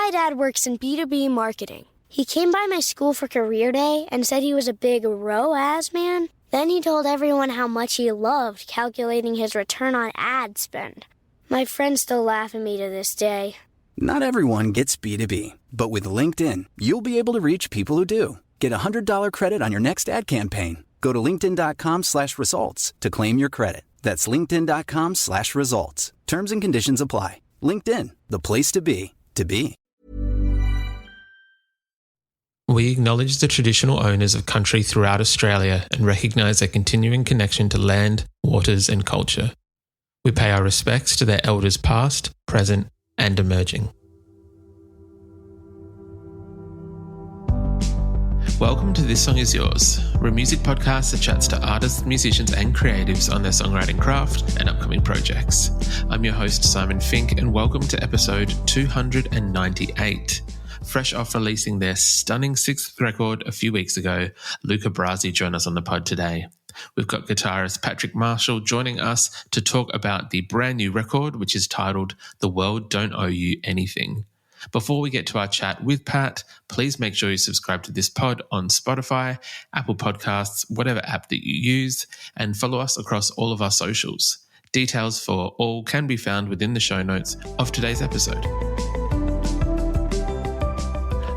My dad works in B2B marketing. He came by my school for career day and said he was a big ROAS man. Then he told everyone how much he loved calculating his return on ad spend. My friends still laugh at me to this day. Not everyone gets B2B, but with LinkedIn, you'll be able to reach people who do. Get a $100 credit on your next ad campaign. Go to linkedin.com/results to claim your credit. That's linkedin.com/results. Terms and conditions apply. LinkedIn, the place to be, to be. We acknowledge the traditional owners of country throughout Australia and recognise their continuing connection to land, waters and culture. We pay our respects to their elders past, present and emerging. Welcome to This Song Is Yours. We're a music podcast that chats to artists, musicians and creatives on their songwriting craft and upcoming projects. I'm your host Simon Fink and welcome to episode 298. Fresh off releasing their stunning sixth record a few weeks ago, Luca Brasi joined us on the pod today. We've got guitarist Patrick Marshall joining us to talk about the brand new record, which is titled The World Don't Owe You Anything. Before we get to our chat with Pat, please make sure you subscribe to this pod on Spotify, Apple Podcasts, whatever app that you use, and follow us across all of our socials. Details for all can be found within the show notes of today's episode.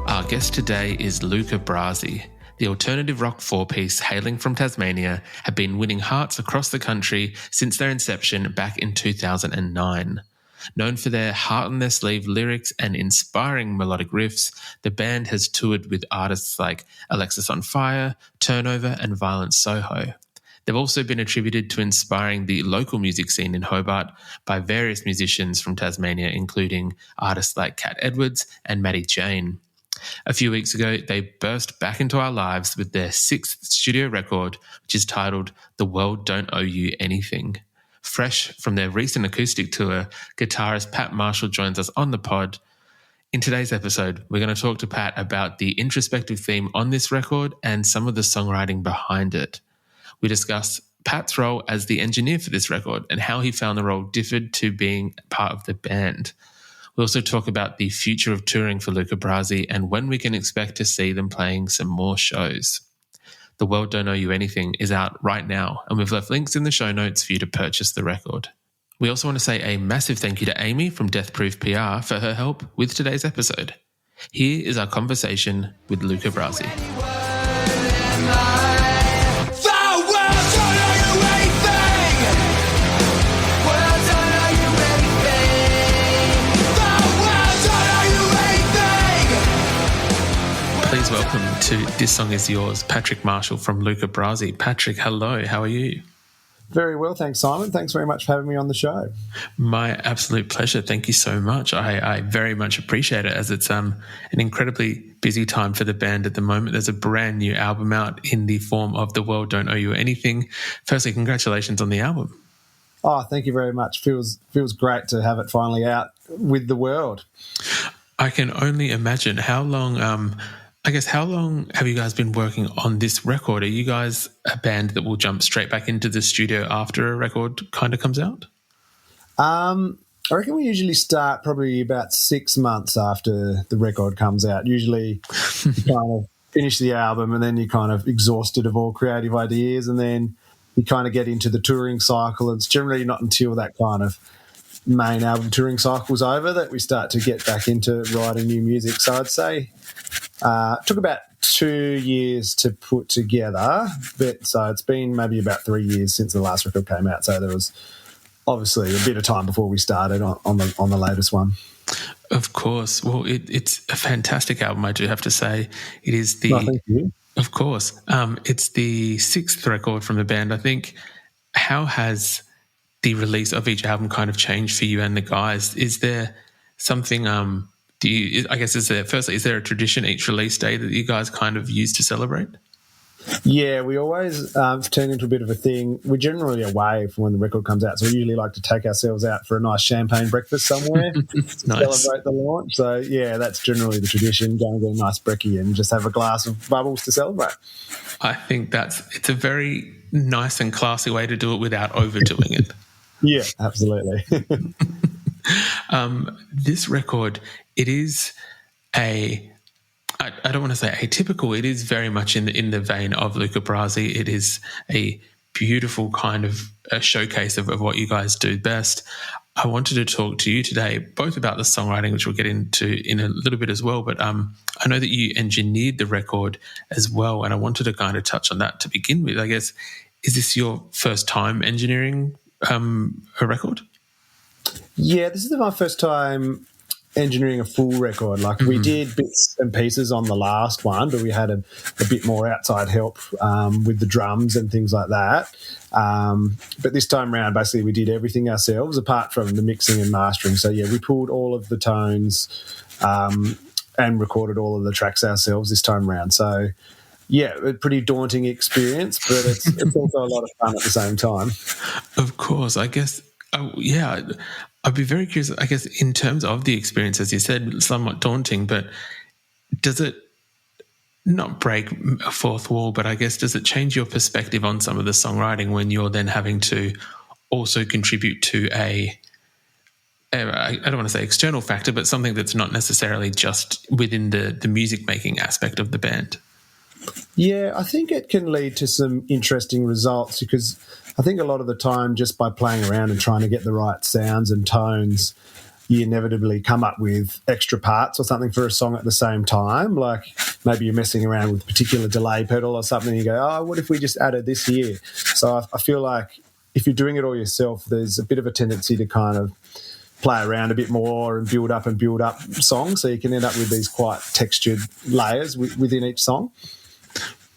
Our guest today is Luca Brasi. The alternative rock four-piece hailing from Tasmania have been winning hearts across the country since their inception back in 2009. Known for their heart-on-their-sleeve lyrics and inspiring melodic riffs, the band has toured with artists like Alexis on Fire, Turnover and Violent Soho. They've also been attributed to inspiring the local music scene in Hobart by various musicians from Tasmania, including artists like Cat Edwards and Maddie Jane. A few weeks ago, they burst back into our lives with their sixth studio record, which is titled The World Don't Owe You Anything. Fresh from their recent acoustic tour, guitarist Pat Marshall joins us on the pod. In today's episode, we're going to talk to Pat about the introspective theme on this record and some of the songwriting behind it. We discuss Pat's role as the engineer for this record and how he found the role differed to being part of the band. We also talk about the future of touring for Luca Brasi and when we can expect to see them playing some more shows. The World Don't Owe You Anything is out right now, and we've left links in the show notes for you to purchase the record. We also want to say a massive thank you to Amy from Deathproof PR for her help with today's episode. Here is our conversation with Luca Brasi. Please welcome to This Song Is Yours, Patrick Marshall from Luca Brasi. Patrick, hello, how are you? Very well, thanks, Simon. Thanks very much for having me on the show. My absolute pleasure. Thank you so much. I very much appreciate it as it's an incredibly busy time for the band at the moment. There's a brand new album out in the form of The World Don't Owe You Anything. Firstly, congratulations on the album. Oh, thank you very much. Feels great to have it finally out with the world. I can only imagine how long have you guys been working on this record? Are you guys a band that will jump straight back into the studio after a record kind of comes out? I reckon we usually start probably about 6 months after the record comes out. Usually you kind of finish the album and then you're kind of exhausted of all creative ideas and then you kind of get into the touring cycle. It's generally not until that kind of main album touring cycle's over that we start to get back into writing new music. So I'd say it took about 2 years to put together, so it's been maybe about 3 years since the last record came out. So there was obviously a bit of time before we started on the latest one. Of course. Well, it's a fantastic album, I do have to say. It is the... No, thank you. Of course. It's the sixth record from the band. I think, how has the release of each album kind of changed for you and the guys? Is there something... is there a tradition each release day that you guys kind of use to celebrate? Yeah, we always turn into a bit of a thing. We're generally away from when the record comes out, so we usually like to take ourselves out for a nice champagne breakfast somewhere to Nice. celebrate the launch. So, yeah, that's generally the tradition, go and get a nice brekkie and just have a glass of bubbles to celebrate. I think it's a very nice and classy way to do it without overdoing it. Yeah, absolutely. This record, it is I don't want to say atypical. It is very much in the vein of Luca Brasi. It is a beautiful kind of a showcase of what you guys do best. I wanted to talk to you today both about the songwriting, which we'll get into in a little bit as well, but I know that you engineered the record as well, and I wanted to kind of touch on that to begin with. I guess, is this your first time engineering a record? Yeah, this is my first time engineering a full record. Like we did bits and pieces on the last one, but we had a bit more outside help with the drums and things like that. But this time around, basically, we did everything ourselves apart from the mixing and mastering. So, yeah, we pulled all of the tones and recorded all of the tracks ourselves this time around. So, yeah, a pretty daunting experience, but it's also a lot of fun at the same time. Of course, I guess, I'd be very curious, I guess, in terms of the experience, as you said, somewhat daunting, but does it not break a fourth wall, but I guess does it change your perspective on some of the songwriting when you're then having to also contribute to I don't want to say external factor, but something that's not necessarily just within the music making aspect of the band? Yeah, I think it can lead to some interesting results because I think a lot of the time just by playing around and trying to get the right sounds and tones, you inevitably come up with extra parts or something for a song at the same time. Like maybe you're messing around with a particular delay pedal or something and you go, oh, what if we just added this here? So I feel like if you're doing it all yourself, there's a bit of a tendency to kind of play around a bit more and build up songs, so you can end up with these quite textured layers within each song.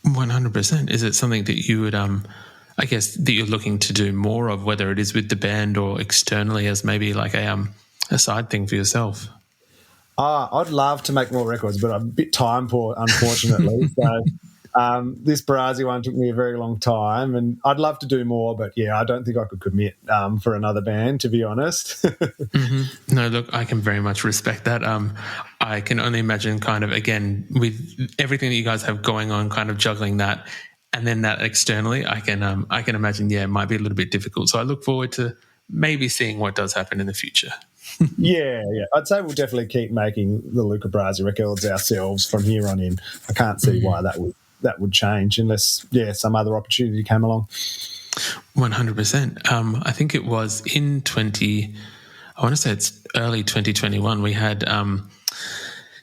100%. Is it something that you would, I guess, that you're looking to do more of, whether it is with the band or externally as maybe like a side thing for yourself? I'd love to make more records, but I'm a bit time poor, unfortunately. So this Brasi one took me a very long time, and I'd love to do more, but yeah, I don't think I could commit for another band, to be honest. No, look, I can very much respect that. I can only imagine kind of, again, with everything that you guys have going on, kind of juggling that and then that externally, I can imagine, yeah, it might be a little bit difficult. So I look forward to maybe seeing what does happen in the future. Yeah. I'd say we'll definitely keep making the Luca Brasi records ourselves from here on in. I can't see why that would change unless, some other opportunity came along. 100%. I think it was in I want to say it's early 2021, we had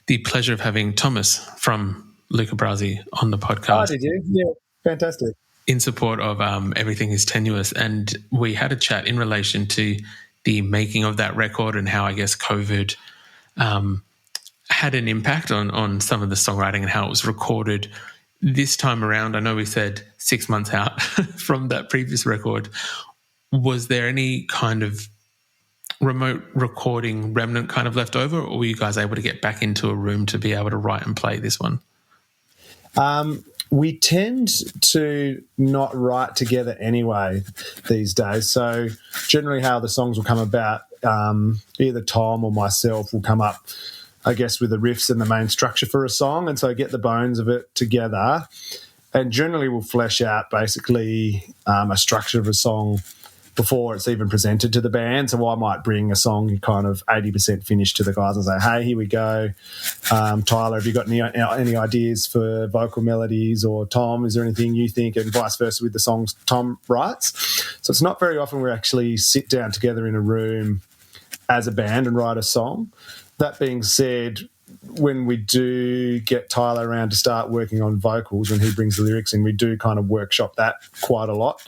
the pleasure of having Thomas from Luca Brasi on the podcast. Oh, did you? Yeah, fantastic. In support of Everything is Tenuous, and we had a chat in relation to the making of that record and how I guess COVID had an impact on some of the songwriting and how it was recorded this time around. I know we said 6 months out from that previous record. Was there any kind of remote recording remnant kind of left over, or were you guys able to get back into a room to be able to write and play this one? We tend to not write together anyway these days. So generally how the songs will come about, either Tom or myself will come up, I guess, with the riffs and the main structure for a song, and so get the bones of it together. And generally we'll flesh out basically a structure of a song before it's even presented to the band. So I might bring a song kind of 80% finished to the guys and say, hey, here we go. Tyler, have you got any ideas for vocal melodies? Or Tom, is there anything you think? And vice versa with the songs Tom writes. So it's not very often we actually sit down together in a room as a band and write a song. That being said, when we do get Tyler around to start working on vocals, when he brings the lyrics in, we do kind of workshop that quite a lot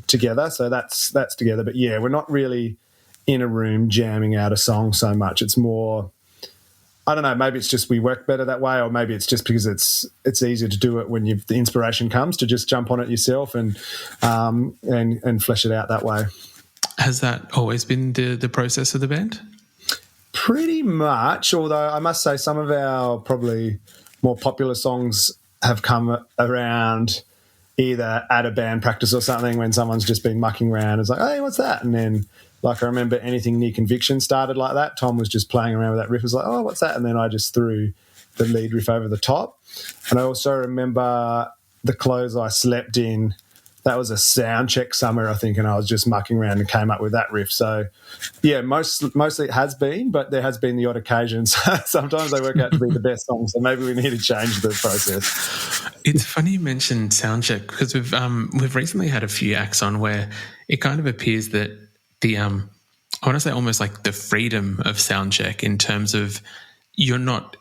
together. So that's together. But yeah, we're not really in a room jamming out a song so much. It's more, I don't know, maybe it's just we work better that way, or maybe it's just because it's easier to do it when the inspiration comes, to just jump on it yourself and flesh it out that way. Has that always been the process of the band? Pretty much, although I must say some of our probably more popular songs have come around either at a band practice or something when someone's just been mucking around. It's like, hey, what's that? And then, like, I remember Anything Near Conviction started like that. Tom was just playing around with that riff. It was like, oh, what's that? And then I just threw the lead riff over the top. And I also remember The Clothes I Slept In that was a sound check somewhere, I think, and I was just mucking around and came up with that riff. So, yeah, mostly it has been, but there has been the odd occasion. So sometimes they work out to be the best songs, so maybe we need to change the process. It's funny you mentioned sound check, because we've recently had a few acts on where it kind of appears that the I want to say almost like the freedom of sound check, in terms of you're not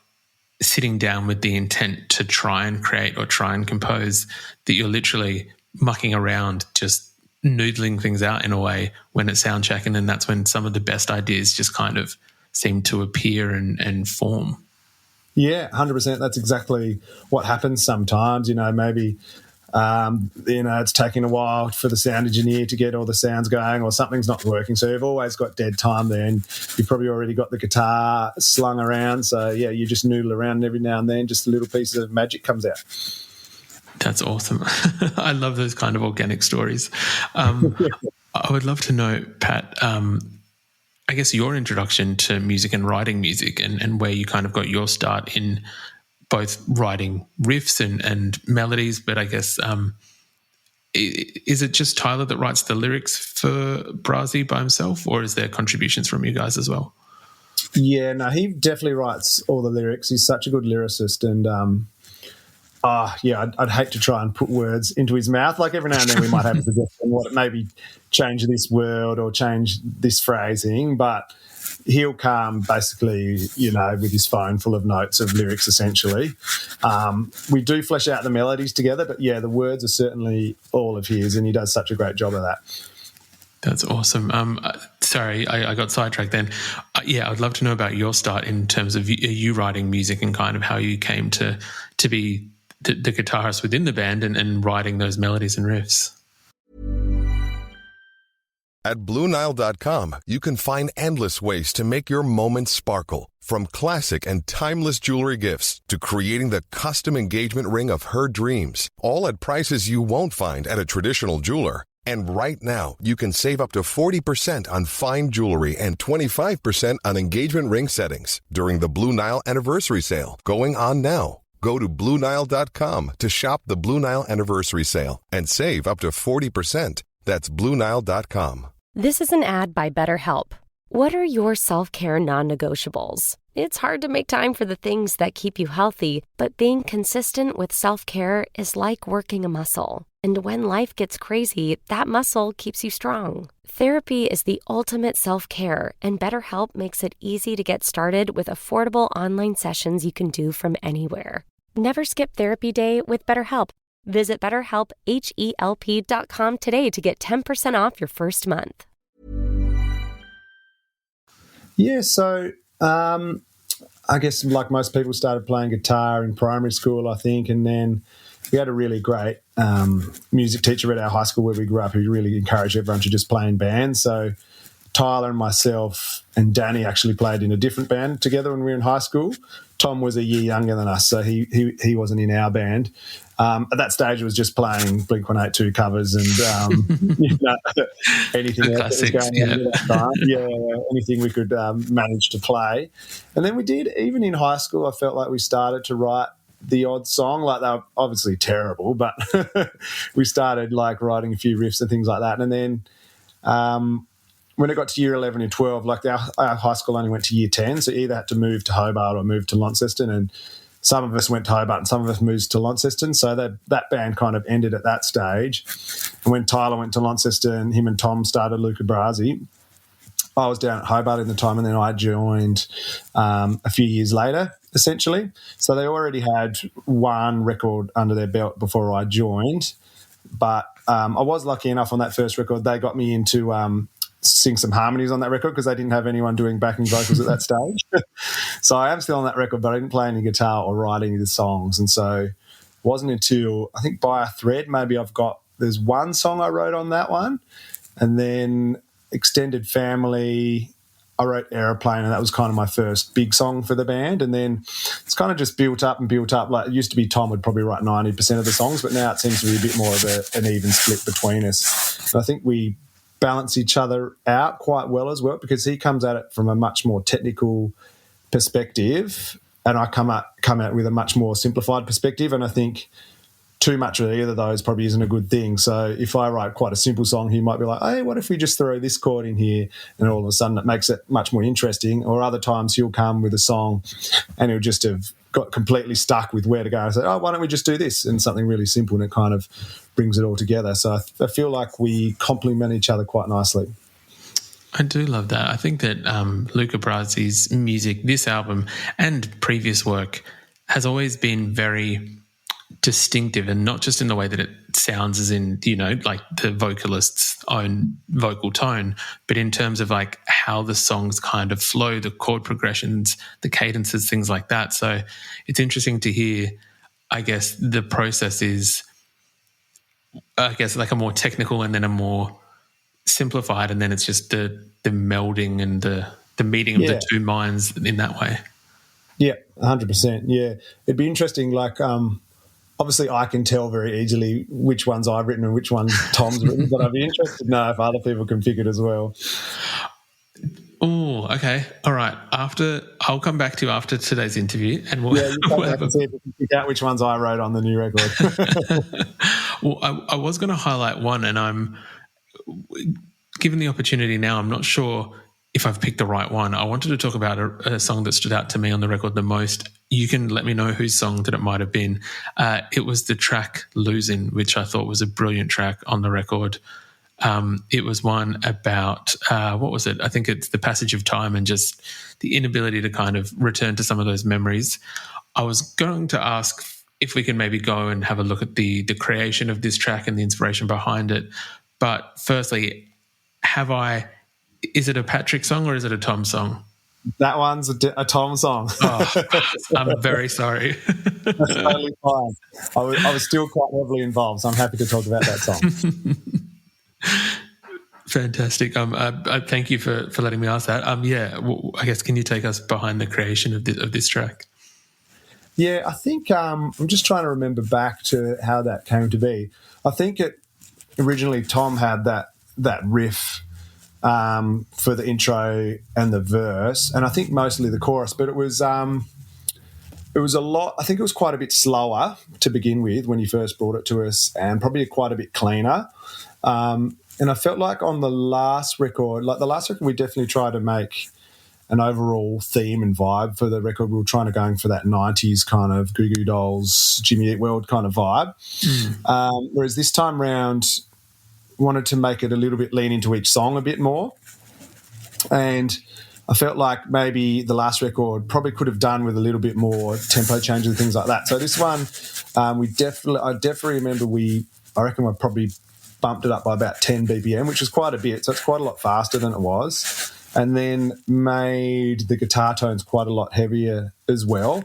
sitting down with the intent to try and create or try and compose, that you're literally mucking around, just noodling things out in a way when it's sound check, and then that's when some of the best ideas just kind of seem to appear and form. Yeah, 100%. That's exactly what happens sometimes. Maybe it's taking a while for the sound engineer to get all the sounds going, or something's not working. So you've always got dead time there, and you've probably already got the guitar slung around. So, yeah, you just noodle around, and every now and then just a little piece of magic comes out. That's awesome. I love those kind of organic stories. I would love to know, Pat, I guess your introduction to music and writing music, and where you kind of got your start in both writing riffs and melodies. But I guess, is it just Tyler that writes the lyrics for Brasi by himself, or is there contributions from you guys as well? Yeah, no, he definitely writes all the lyrics. He's such a good lyricist, and I'd hate to try and put words into his mouth. Like every now and then we might have a suggestion, maybe change this word or change this phrasing, but he'll come basically, with his phone full of notes of lyrics, essentially. We do flesh out the melodies together, but, yeah, the words are certainly all of his, and he does such a great job of that. That's awesome. Sorry, I got sidetracked then. I'd love to know about your start in terms of you writing music, and kind of how you came to be the guitarist within the band and writing those melodies and riffs. At BlueNile.com, you can find endless ways to make your moments sparkle. From classic and timeless jewelry gifts to creating the custom engagement ring of her dreams, all at prices you won't find at a traditional jeweler. And right now, you can save up to 40% on fine jewelry and 25% on engagement ring settings during the Blue Nile Anniversary Sale, going on now. Go to BlueNile.com to shop the Blue Nile Anniversary Sale and save up to 40%. That's BlueNile.com. This is an ad by BetterHelp. What are your self-care non-negotiables? It's hard to make time for the things that keep you healthy, but being consistent with self-care is like working a muscle. And when life gets crazy, that muscle keeps you strong. Therapy is the ultimate self-care, and BetterHelp makes it easy to get started with affordable online sessions you can do from anywhere. Never skip therapy day with BetterHelp. Visit BetterHelp.com today to get 10% off your first month. Yeah, so I guess like most people started playing guitar in primary school, I think, and then we had a really great music teacher at our high school where we grew up who really encouraged everyone to just play in bands. So Tyler and myself and Danny actually played in a different band together when we were in high school. Tom was a year younger than us, so he wasn't in our band. At that stage, it was just playing Blink-182 covers and anything else that was going on at that time. Yeah, anything we could manage to play. And then we did, even in high school, I felt like we started to write the odd song. Like, they were obviously terrible, but we started like writing a few riffs and things like that. And then when it got to year 11 and 12, like our high school only went to year 10, so you either had to move to Hobart or move to Launceston, and some of us went to Hobart and some of us moved to Launceston, so that band kind of ended at that stage. And when Tyler went to Launceston, him and Tom started Luca Brasi. I was down at Hobart in the time, and then I joined a few years later, essentially. So they already had one record under their belt before I joined, but I was lucky enough on that first record, they got me into sing some harmonies on that record because they didn't have anyone doing backing vocals at that stage. So I am still on that record, but I didn't play any guitar or write any of the songs. And so it wasn't until, I think by a thread, maybe there's one song I wrote on that one. And then Extended Family, I wrote Aeroplane, and that was kind of my first big song for the band. And then it's kind of just built up and built up. Like, it used to be Tom would probably write 90% of the songs, but now it seems to be a bit more of an even split between us. And I think we balance each other out quite well as well, because he comes at it from a much more technical perspective and I come out with a much more simplified perspective. And I think too much of either of those probably isn't a good thing. So if I write quite a simple song, he might be like, hey, what if we just throw this chord in here? And all of a sudden it makes it much more interesting. Or other times he'll come with a song and he'll just have got completely stuck with where to go. I say, oh, why don't we just do this? And something really simple, and it kind of brings it all together. So I feel like we complement each other quite nicely. I do love that. I think that Luca Brasi's music, this album and previous work, has always been very distinctive, and not just in the way that it sounds as in, you know, like the vocalist's own vocal tone, but in terms of like how the songs kind of flow, the chord progressions, the cadences, things like that. So it's interesting to hear, I guess, the process is, I guess, like a more technical and then a more simplified, and then it's just the melding and the meeting of the two minds in that way. Yeah, 100%. Yeah. It'd be interesting, like, obviously I can tell very easily which ones I've written and which ones Tom's written, but I'd be interested to know if other people can pick it as well. Oh, okay. All right. I'll come back to you after today's interview, and we'll have to see if we can pick out which ones I wrote on the new record. Well, I was going to highlight one, and I'm given the opportunity now, I'm not sure if I've picked the right one. I wanted to talk about a song that stood out to me on the record the most. You can let me know whose song that it might have been. It was the track Losing, which I thought was a brilliant track on the record. It was one about, what was it? I think it's the passage of time and just the inability to kind of return to some of those memories. I was going to ask if we can maybe go and have a look at the creation of this track and the inspiration behind it. But firstly, is it a Patrick song or is it a Tom song? That one's a Tom song. Oh, I'm very sorry. That's totally fine. I was still quite heavily involved, so I'm happy to talk about that song. Fantastic. Thank you for letting me ask that. I guess, can you take us behind the creation of this track? Yeah, I think I'm just trying to remember back to how that came to be. I think originally Tom had that riff for the intro and the verse, and I think mostly the chorus, but it was a lot. I think it was quite a bit slower to begin with when he first brought it to us, and probably quite a bit cleaner. And I felt like on the last record, we definitely tried to make an overall theme and vibe for the record. We were trying to go for that 90s kind of Goo Goo Dolls, Jimmy Eat World kind of vibe. Whereas this time round, wanted to make it a little bit lean into each song a bit more. And I felt like maybe the last record probably could have done with a little bit more tempo changes and things like that. So this one, I definitely remember I reckon we probably bumped it up by about 10 BPM, which is quite a bit. So it's quite a lot faster than it was. And then made the guitar tones quite a lot heavier as well.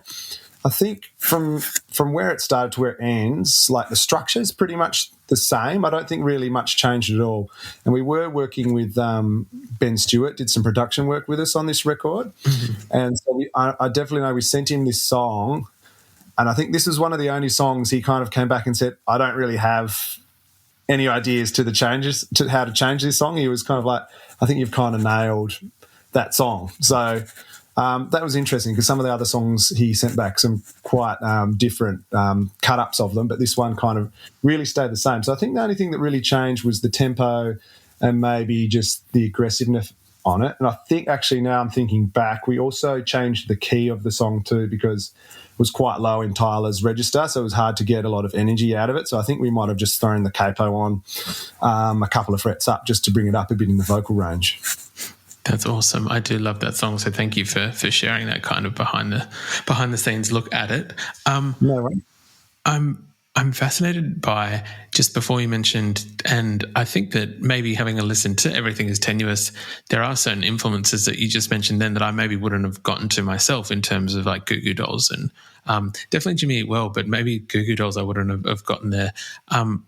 I think from where it started to where it ends, like the structure is pretty much the same. I don't think really much changed at all. And we were working with Ben Stewart, did some production work with us on this record. Mm-hmm. And so I definitely know we sent him this song, and I think this is one of the only songs he kind of came back and said, I don't really have any ideas to how to change this song. He was kind of like, I think you've kind of nailed that song. So that was interesting because some of the other songs he sent back some quite different cut-ups of them, but this one kind of really stayed the same. So I think the only thing that really changed was the tempo and maybe just the aggressiveness on it. And I think actually now I'm thinking back, we also changed the key of the song too because it was quite low in Tyler's register, so it was hard to get a lot of energy out of it. So I think we might have just thrown the capo on a couple of frets up just to bring it up a bit in the vocal range. That's awesome. I do love that song. So thank you for sharing that kind of behind the scenes look at it. No way. I'm fascinated by, just before you mentioned, and I think that maybe having a listen to Everything Is Tenuous, there are certain influences that you just mentioned then that I maybe wouldn't have gotten to myself in terms of like Goo Goo Dolls and definitely Jimmy Eat Well, but maybe Goo Goo Dolls I wouldn't have gotten there. I'm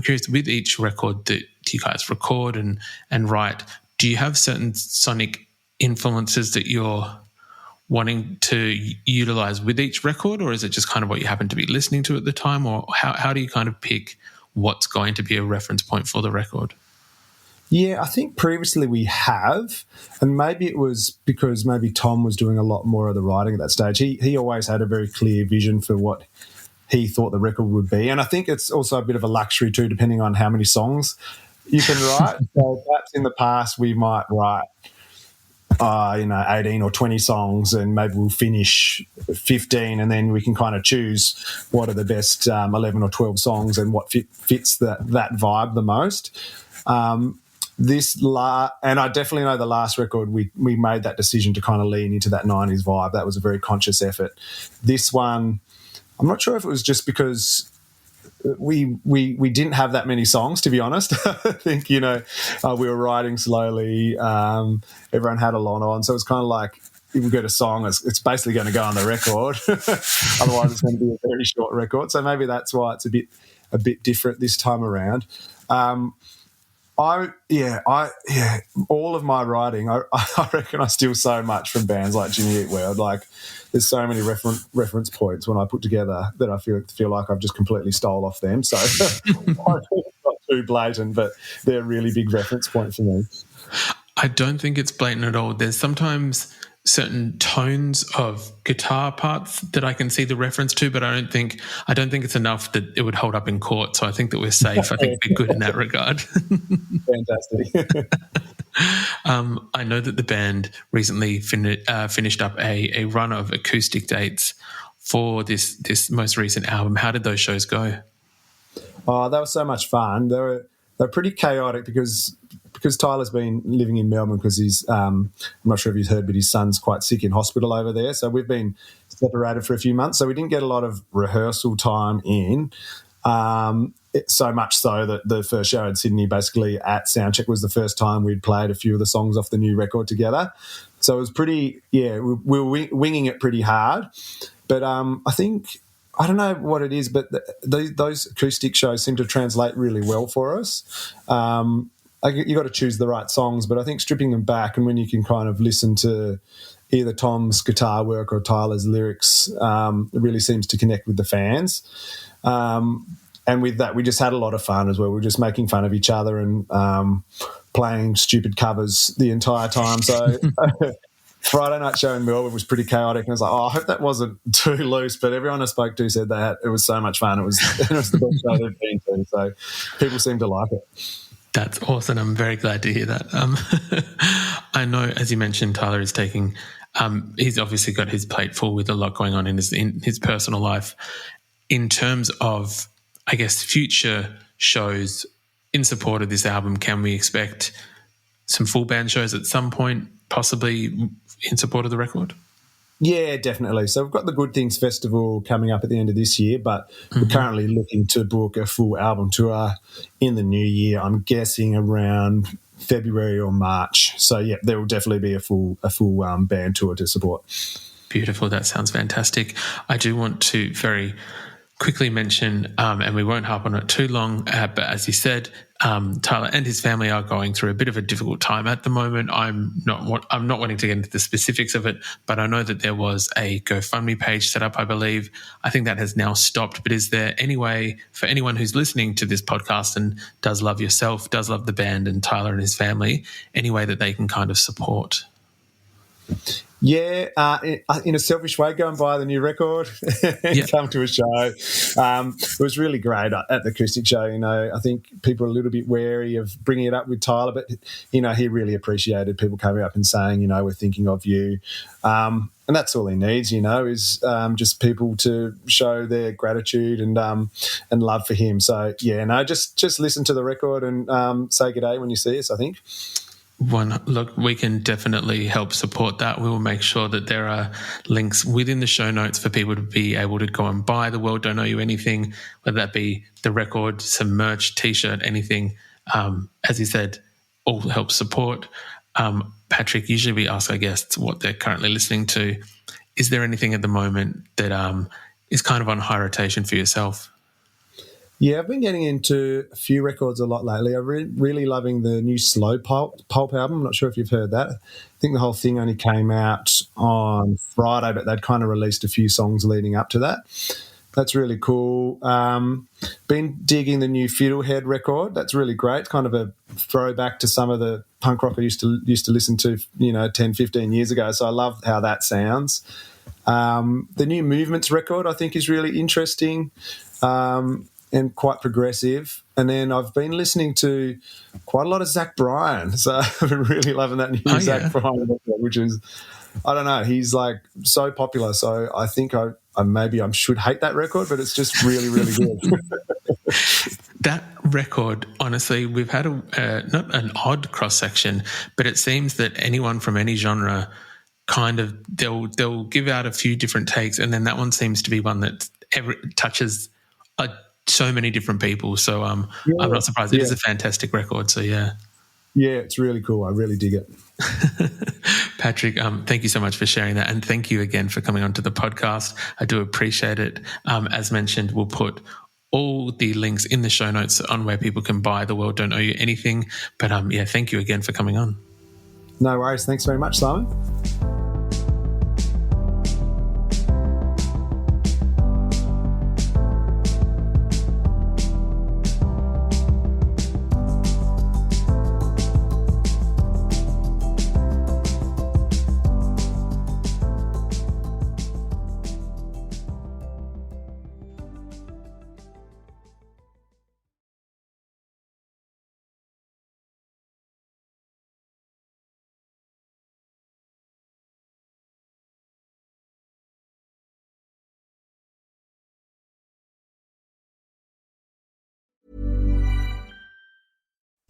curious, with each record that you guys record and write, do you have certain sonic influences that you're wanting to utilize with each record, or is it just kind of what you happen to be listening to at the time, or how do you kind of pick what's going to be a reference point for the record? Yeah, I think previously we have, and maybe it was because maybe Tom was doing a lot more of the writing at that stage. He always had a very clear vision for what he thought the record would be. And I think it's also a bit of a luxury too, depending on how many songs you can write. So perhaps in the past we might write 18 or 20 songs, and maybe we'll finish 15, and then we can kind of choose what are the best 11 or 12 songs and what fits that vibe the most. And I definitely know the last record we made that decision to kind of lean into that 90s vibe. That was a very conscious effort. This one, I'm not sure if it was just because we didn't have that many songs, to be honest. I think, we were writing slowly. Everyone had a lot on. So it's kind of like, if we get a song, it's basically going to go on the record. Otherwise, it's going to be a very short record. So maybe that's why it's a bit different this time around. All of my writing, I reckon I steal so much from bands like Jimmy Eat World. Like, there's so many reference points when I put together that I feel like I've just completely stole off them. So I think it's not too blatant, but they're a really big reference point for me. I don't think it's blatant at all. There's sometimes certain tones of guitar parts that I can see the reference to, but I don't think it's enough that it would hold up in court. So I think that we're safe. I think we're good in that regard. Fantastic. I know that the band recently finished up a run of acoustic dates for this most recent album. How did those shows go? Oh, that was so much fun. They're pretty chaotic because Tyler's been living in Melbourne because he's, I'm not sure if you've heard, but his son's quite sick in hospital over there. So we've been separated for a few months. So we didn't get a lot of rehearsal time in. So much so that the first show in Sydney, basically at Soundcheck, was the first time we'd played a few of the songs off the new record together. So it was pretty, we were winging it pretty hard. But I think, I don't know what it is, but those acoustic shows seem to translate really well for us. You got to choose the right songs, but I think stripping them back, and when you can kind of listen to either Tom's guitar work or Tyler's lyrics, it really seems to connect with the fans. And with that, we just had a lot of fun as well. We were just making fun of each other and playing stupid covers the entire time. So Friday night show in Melbourne was pretty chaotic, and I was like, I hope that wasn't too loose. But everyone I spoke to said that it was so much fun. It was the best show they've been to. So people seem to like it. That's awesome. I'm very glad to hear that. I know, as you mentioned, Tyler is taking he's obviously got his plate full with a lot going on in his personal life. In terms of, I guess, future shows in support of this album, can we expect some full band shows at some point, possibly in support of the record? Yeah, definitely. So we've got the Good Things Festival coming up at the end of this year, but we're currently looking to book a full album tour in the new year. I'm guessing around February or March. So yeah, there will definitely be a full band tour to support. Beautiful. That sounds fantastic. I do want to very quickly mention, and we won't harp on it too long, but as you said, Tyler and his family are going through a bit of a difficult time at the moment. I'm not wanting to get into the specifics of it, but I know that there was a GoFundMe page set up, I believe. I think that has now stopped, but is there any way for anyone who's listening to this podcast and does love yourself, does love the band and Tyler and his family, any way that they can kind of support? Yeah, in a selfish way, go and buy the new record and come to a show. It was really great at the acoustic show. I think people are a little bit wary of bringing it up with Tyler, but, he really appreciated people coming up and saying, we're thinking of you. And that's all he needs, is just people to show their gratitude and love for him. So, just listen to the record and say good day when you see us, I think. Look, we can definitely help support that. We will make sure that there are links within the show notes for people to be able to go and buy The World Don't Owe You Anything, whether that be the record, some merch, T-shirt, anything. As you said, all help support. Patrick, usually we ask our guests what they're currently listening to. Is there anything at the moment that is kind of on high rotation for yourself? Yeah, I've been getting into a few records a lot lately. I'm really loving the new Slow Pulp album. I'm not sure if you've heard that. I think the whole thing only came out on Friday, but they'd kind of released a few songs leading up to that. That's really cool. Been digging the new Fiddlehead record. That's really great. It's kind of a throwback to some of the punk rock I used to listen to, 10, 15 years ago. So I love how that sounds. The new Movements record, I think, is really interesting and quite progressive. And then I've been listening to quite a lot of Zach Bryan. So I've been really loving that new Zach Bryan record, which is, I don't know, he's like so popular. So I think I should hate that record, but it's just really, really good. That record, honestly, we've had not an odd cross-section, but it seems that anyone from any genre kind of, they'll give out a few different takes, and then that one seems to be one that touches so many different people. So I'm not surprised. It is a fantastic record, so yeah. Yeah, it's really cool. I really dig it. Patrick, thank you so much for sharing that, and thank you again for coming onto the podcast. I do appreciate it. As mentioned, we'll put all the links in the show notes on where people can buy The World Don't Owe You Anything. But thank you again for coming on. No worries. Thanks very much, Simon.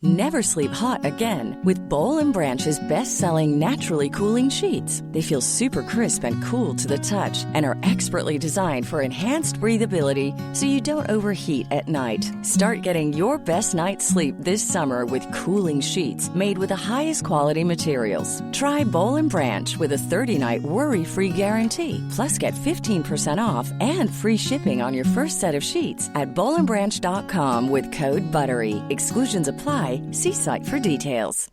Never sleep hot again with Bowl and Branch's best-selling naturally cooling sheets. They feel super crisp and cool to the touch and are expertly designed for enhanced breathability so you don't overheat at night. Start getting your best night's sleep this summer with cooling sheets made with the highest quality materials. Try Bowl and Branch with a 30-night worry-free guarantee. Plus, get 15% off and free shipping on your first set of sheets at bowlandbranch.com with code BUTTERY. Exclusions apply. See site for details.